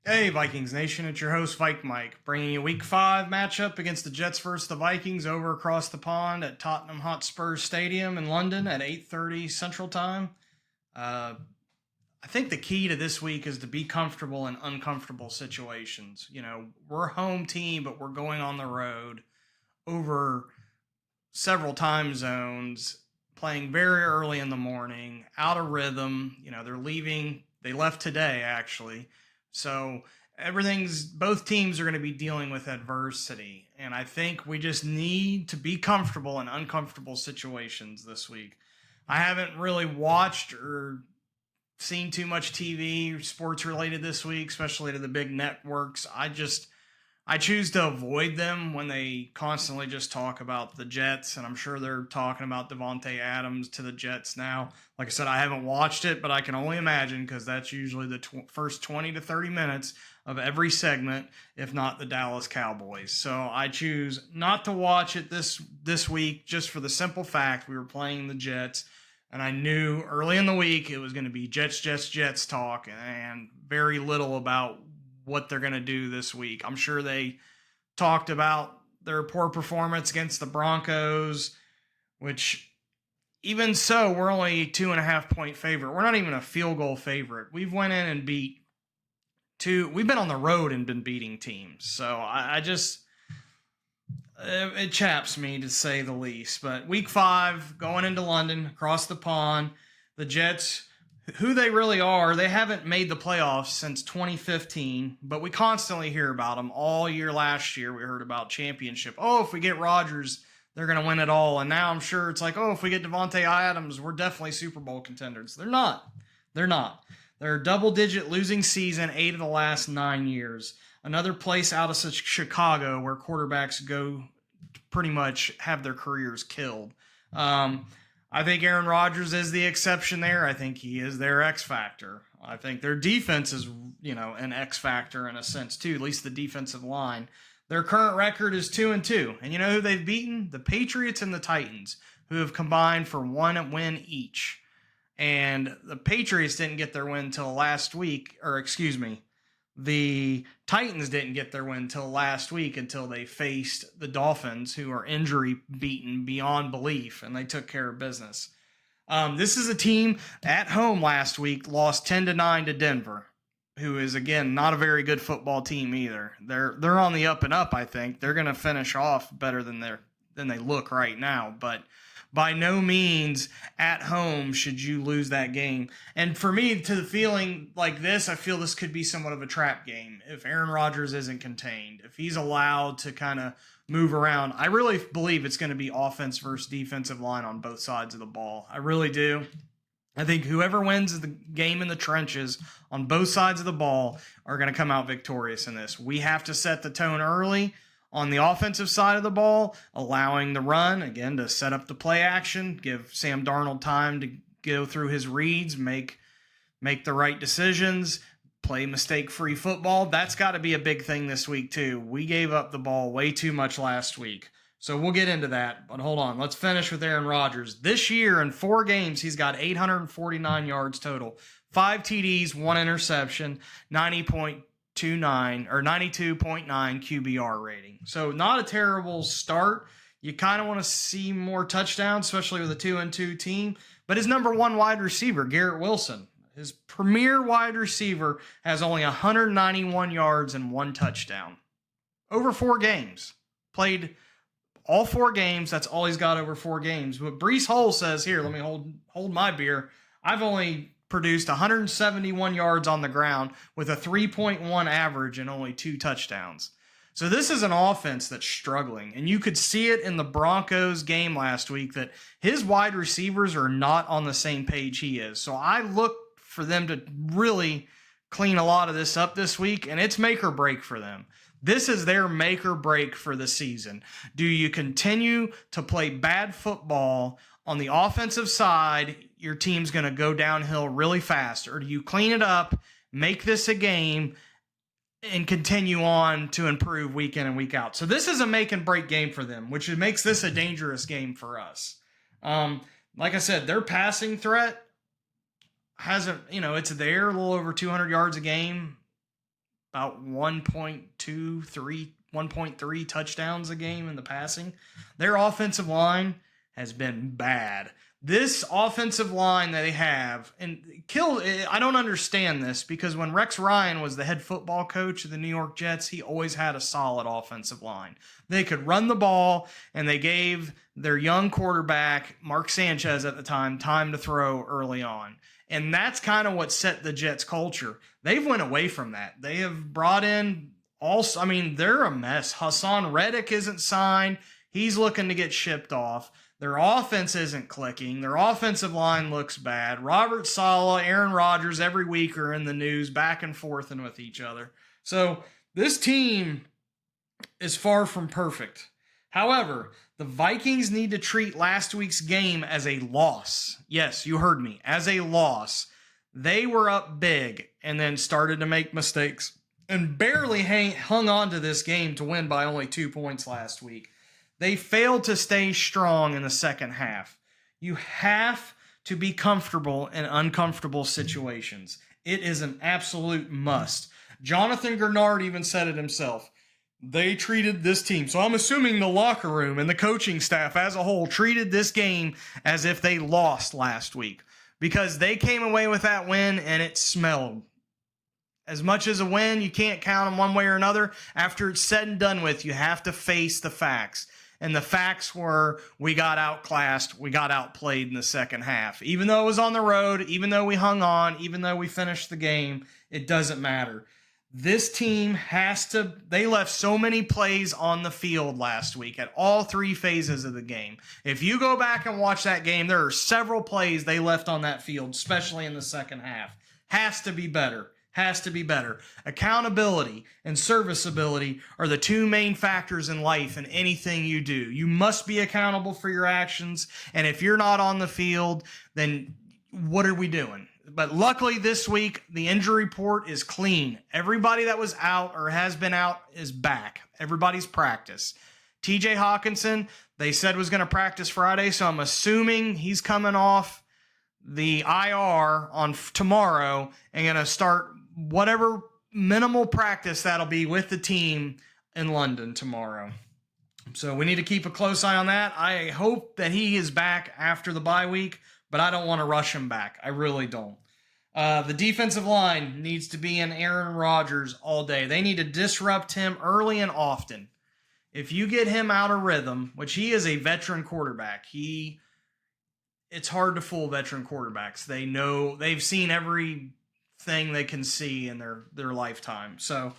Hey, Vikings Nation, it's your host, Mike, bringing you Week 5 matchup against the Jets versus the Vikings over across the pond at Tottenham Hotspur Stadium in London at 8:30 Central Time. Uh, I think the key to this week is to be comfortable in uncomfortable situations. You know, we're a home team, but we're going on the road over several time zones, playing very early in the morning, out of rhythm. You know, they left today actually. So both teams are going to be dealing with adversity. And I think we just need to be comfortable in uncomfortable situations this week. I haven't really watched or seen too much TV sports related this week, especially to the big networks. I choose to avoid them when they constantly just talk about the Jets, and I'm sure they're talking about Devontae Adams to the Jets now. Like I said, I haven't watched it, but I can only imagine because that's usually the first 20 to 30 minutes of every segment, if not the Dallas Cowboys. So I choose not to watch it this week just for the simple fact we were playing the Jets, and I knew early in the week it was going to be Jets talk and very little about what they're going to do this week. I'm sure they talked about their poor performance against the Broncos, which even so, we're only a 2.5 point favorite. We're not even a field goal favorite. We've went in and we've been on the road and been beating teams. So it chaps me to say the least. But week 5, going into London, across the pond, the Jets, who they really are, they haven't made the playoffs since 2015, but we constantly hear about them. All year last year, we heard about championship. Oh, if we get Rodgers, they're going to win it all. And now I'm sure it's like, oh, if we get Devontae Adams, we're definitely Super Bowl contenders. They're not. They're not. They're a double-digit losing season 8 of the last 9 years. Another place out of Chicago where quarterbacks go pretty much have their careers killed. I think Aaron Rodgers is the exception there. I think he is their X factor. I think their defense is, an X factor in a sense too, at least the defensive line. Their current record is 2-2. And you know who they've beaten? The Patriots and the Titans, who have combined for one win each. And the Patriots didn't get their win until last week, the Titans didn't get their win until last week until they faced the Dolphins, who are injury beaten beyond belief, and they took care of business. This is a team at home last week lost 10-9 to Denver, who is again not a very good football team either. They're on the up and up. I think they're going to finish off better than they look right now, but by no means at home should you lose that game. And for me, to the feeling like this, I feel this could be somewhat of a trap game if Aaron Rodgers isn't contained, if he's allowed to kind of move around. I really believe it's going to be offense versus defensive line on both sides of the ball. I really do. I think whoever wins the game in the trenches on both sides of the ball are going to come out victorious in this. We have to set the tone early on the offensive side of the ball, allowing the run, again, to set up the play action, give Sam Darnold time to go through his reads, make the right decisions, play mistake-free football. That's got to be a big thing this week, too. We gave up the ball way too much last week. So we'll get into that, but hold on. Let's finish with Aaron Rodgers. This year, in 4 games, he's got 849 yards total, 5 TDs, 1 interception, 92.9 QBR rating. So not a terrible start. You kind of want to see more touchdowns, especially with a 2-2 team. But his number 1 wide receiver, Garrett Wilson, his premier wide receiver, has only 191 yards and 1 touchdown. Over 4 games. Played all 4 games. That's all he's got over 4 games. But Breece Hall says, here, let me hold my beer. I've only produced 171 yards on the ground with a 3.1 average and only 2 touchdowns. So this is an offense that's struggling, and you could see it in the Broncos game last week that his wide receivers are not on the same page he is. So I look for them to really clean a lot of this up this week, and it's make or break for them. This is their make or break for the season. Do you continue to play bad football on the offensive side? Your team's going to go downhill really fast. Or do you clean it up, make this a game, and continue on to improve week in and week out? So this is a make and break game for them, which makes this a dangerous game for us. Like I said, their passing threat it's there, a little over 200 yards a game. about 1.3 touchdowns a game in the passing. Their offensive line has been bad. This offensive line that they have, I don't understand this, because when Rex Ryan was the head football coach of the New York Jets, he always had a solid offensive line. They could run the ball, and they gave their young quarterback, Mark Sanchez at the time to throw early on. And that's kind of what set the Jets culture. They've went away from that. They have brought in they're a mess. Hassan Reddick isn't signed. He's looking to get shipped off. Their offense isn't clicking. Their offensive line looks bad. Robert Saleh, Aaron Rodgers every week are in the news, back and forth and with each other. So this team is far from perfect. However, the Vikings need to treat last week's game as a loss. Yes, you heard me, as a loss. They were up big and then started to make mistakes and barely hung on to this game to win by only 2 points last week. They failed to stay strong in the second half. You have to be comfortable in uncomfortable situations. It is an absolute must. Jonathan Gernard even said it himself. They treated this team, so I'm assuming the locker room and the coaching staff as a whole treated this game as if they lost last week, because they came away with that win and it smelled. As much as a win, you can't count them one way or another. After it's said and done with, you have to face the facts. And the facts were we got outclassed, we got outplayed in the second half. Even though it was on the road, even though we hung on, even though we finished the game, it doesn't matter. This team they left so many plays on the field last week at all three phases of the game. If you go back and watch that game, there are several plays they left on that field, especially in the second half. Has to be better. Accountability and serviceability are the two main factors in life in anything you do. You must be accountable for your actions, and if you're not on the field, then what are we doing? But luckily this week, the injury report is clean. Everybody that was out or has been out is back. Everybody's practiced. TJ Hawkinson, they said was going to practice Friday, so I'm assuming he's coming off the IR on tomorrow and going to start whatever minimal practice that'll be with the team in London tomorrow. So we need to keep a close eye on that. I hope that he is back after the bye week, but I don't want to rush him back. I really don't. The defensive line needs to be in Aaron Rodgers all day. They need to disrupt him early and often. If you get him out of rhythm, which he is a veteran quarterback, it's hard to fool veteran quarterbacks. They've seen everything they can see in their lifetime. So,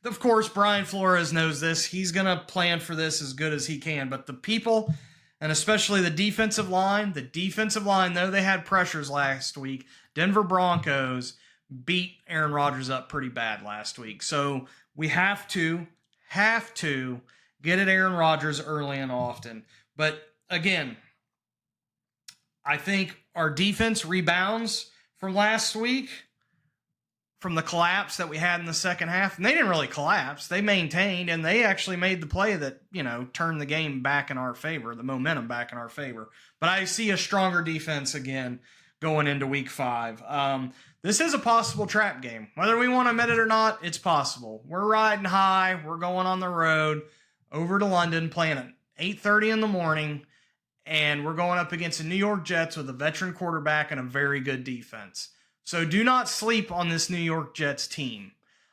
of course, Brian Flores knows this. He's going to plan for this as good as he can. But the people, and especially the defensive line, though they had pressures last week, Denver Broncos beat Aaron Rodgers up pretty bad last week. So we have to get at Aaron Rodgers early and often. But again, I think our defense rebounds from last week, from the collapse that we had in the second half. And they didn't really collapse. They maintained, and they actually made the play that, turned the game back in our favor, the momentum back in our favor. But I see a stronger defense again going into week 5. This is a possible trap game. Whether we want to admit it or not, it's possible. We're riding high. We're going on the road over to London, playing at 8:30 in the morning, and we're going up against the New York Jets with a veteran quarterback and a very good defense. So do not sleep on this New York Jets team.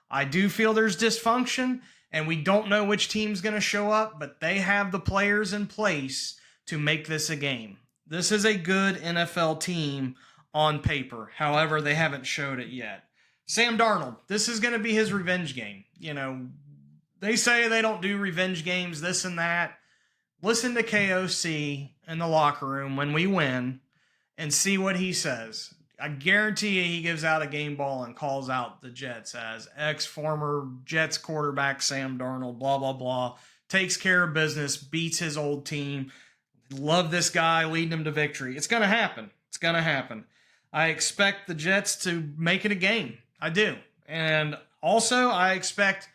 I do feel there's dysfunction, and we don't know which team's going to show up, but they have the players in place to make this a game. This is a good NFL team on paper. However, they haven't showed it yet. Sam Darnold, this is going to be his revenge game. They say they don't do revenge games, this and that. Listen to KOC in the locker room when we win and see what he says. I guarantee you he gives out a game ball and calls out the Jets as ex-former Jets quarterback Sam Darnold, blah, blah, blah. Takes care of business, beats his old team. Love this guy, leading them to victory. It's going to happen. I expect the Jets to make it a game. I do. And also, I expect,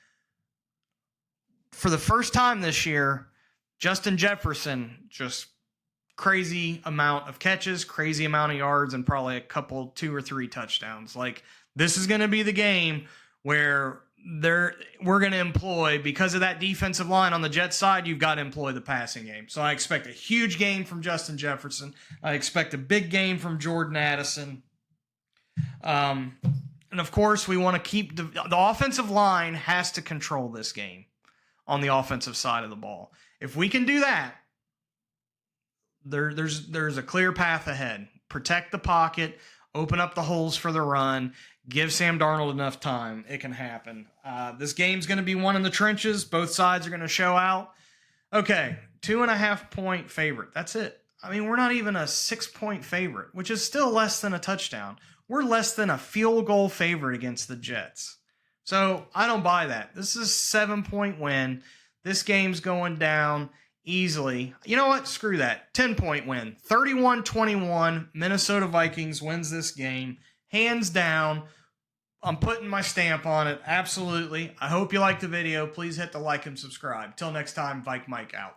for the first time this year, Justin Jefferson, just crazy amount of catches, crazy amount of yards, and probably a couple, 2 or 3 touchdowns. This is going to be the game where we're going to employ, because of that defensive line on the Jets side, you've got to employ the passing game. So I expect a huge game from Justin Jefferson. I expect a big game from Jordan Addison. And of course, we want to keep the offensive line has to control this game on the offensive side of the ball. If we can do that, there's a clear path ahead. Protect the pocket, open up the holes for the run, give Sam Darnold enough time. It can happen. This game's going to be one in the trenches. Both sides are going to show out. Okay, 2.5 point favorite. That's it. I mean, we're not even a 6 point favorite, which is still less than a touchdown. We're less than a field goal favorite against the Jets. So I don't buy that. This is a 7 point win. This game's going down easily. You know what? Screw that. 10 point win. 31-21. Minnesota Vikings wins this game. Hands down. I'm putting my stamp on it. Absolutely. I hope you liked the video. Please hit the like and subscribe. Till next time, Vike Mike out.